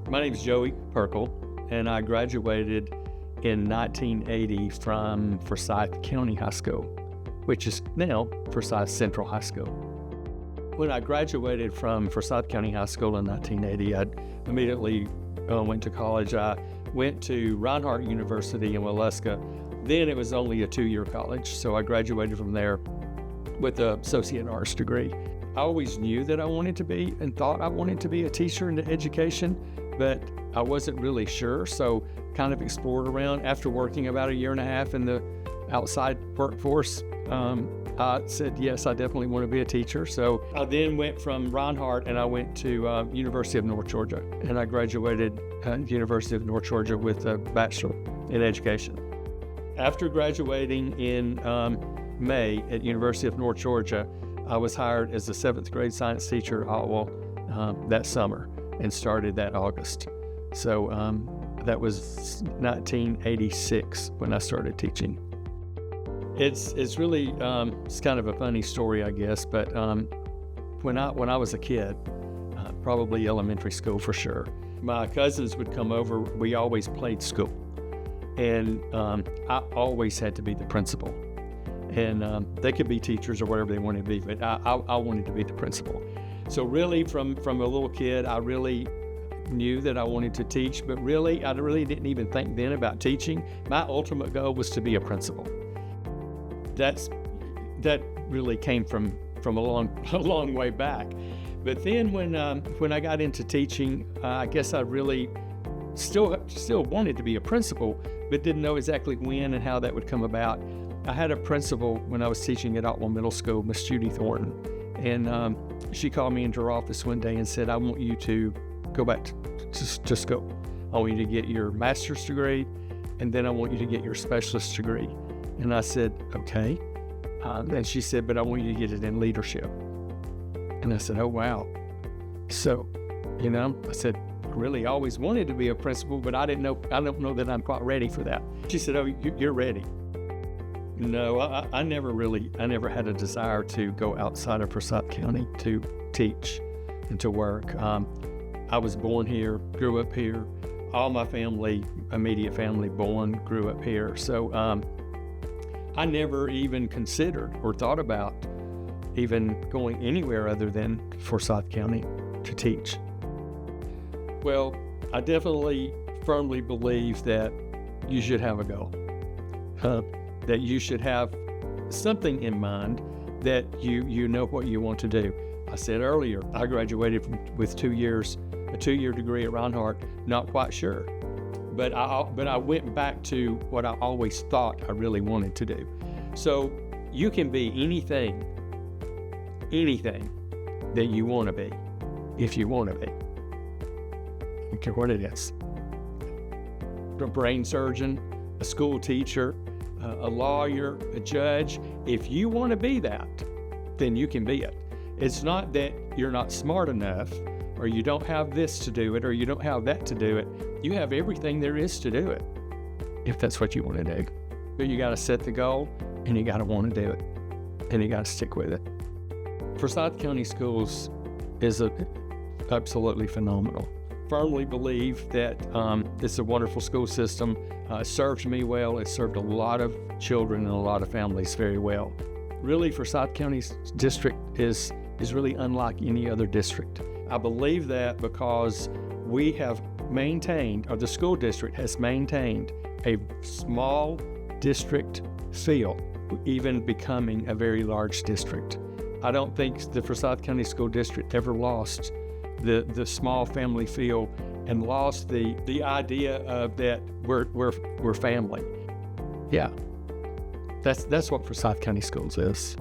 My name is Joey Pirkle, and I graduated in 1980 from Forsyth County High School, which is now Forsyth Central High School. When I graduated from Forsyth County High School in 1980, I immediately went to college. I went to Reinhardt University in Waleska. Then it was only a 2-year college, so I graduated from there with an associate arts degree. I always knew that I wanted to be and thought I wanted to be a teacher in education, but I wasn't really sure, so kind of explored around. After working about 1.5 years in the outside workforce, I said, yes, I definitely want to be a teacher. So I then went from Reinhardt and I went to University of North Georgia, and I graduated at University of North Georgia with a bachelor in education. After graduating in May at University of North Georgia, I was hired as a 7th grade science teacher at Otwell that summer and started that August. So that was 1986 when I started teaching. It's really it's kind of a funny story, I guess, but when I was a kid, probably elementary school for sure, my cousins would come over. We always played school, and I always had to be the principal. And they could be teachers or whatever they wanted to be, but I wanted to be the principal. So really, from a little kid, I really knew that I wanted to teach, but I really didn't even think then about teaching. My ultimate goal was to be a principal. That really came from a long way back. But then when I got into teaching, I guess I really still wanted to be a principal, but didn't know exactly when and how that would come about. I had a principal when I was teaching at Otwell Middle School, Miss Judy Thornton, and she called me into her office one day and said, I want you to go back to school. I want you to get your master's degree, and then I want you to get your specialist degree. And I said, okay. And she said, but I want you to get it in leadership. And I said, oh, wow. So, I said, really always wanted to be a principal, but I don't know that I'm quite ready for that. She said, oh, you're ready. No, I never had a desire to go outside of Forsyth County to teach and to work. I was born here, grew up here. All my family, immediate family, grew up here. So I never even considered or thought about even going anywhere other than Forsyth County to teach. Well, I definitely firmly believe that you should have a goal. That you should have something in mind that you know what you want to do. I said earlier, I graduated with a 2-year degree at Reinhardt, not quite sure. But I went back to what I always thought I really wanted to do. So you can be anything that you want to be, if you want to be. I don't care what it is. A brain surgeon, a school teacher, a lawyer, a judge. If you want to be that, then you can be it. It's not that you're not smart enough, or you don't have this to do it, or you don't have that to do it. You have everything there is to do it, if that's what you want to do. But you got to set the goal, and you got to want to do it, and you got to stick with it. Forsyth County Schools is absolutely phenomenal. Firmly believe that it's a wonderful school system. It served me well. It served a lot of children and a lot of families very well. Really, Forsyth County's district is really unlike any other district. I believe that because we have maintained, or the school district has maintained, a small district feel, even becoming a very large district. I don't think the Forsyth County School District ever lost the small family feel and lost the idea of that we're family. Yeah, that's what Forsyth County Schools is.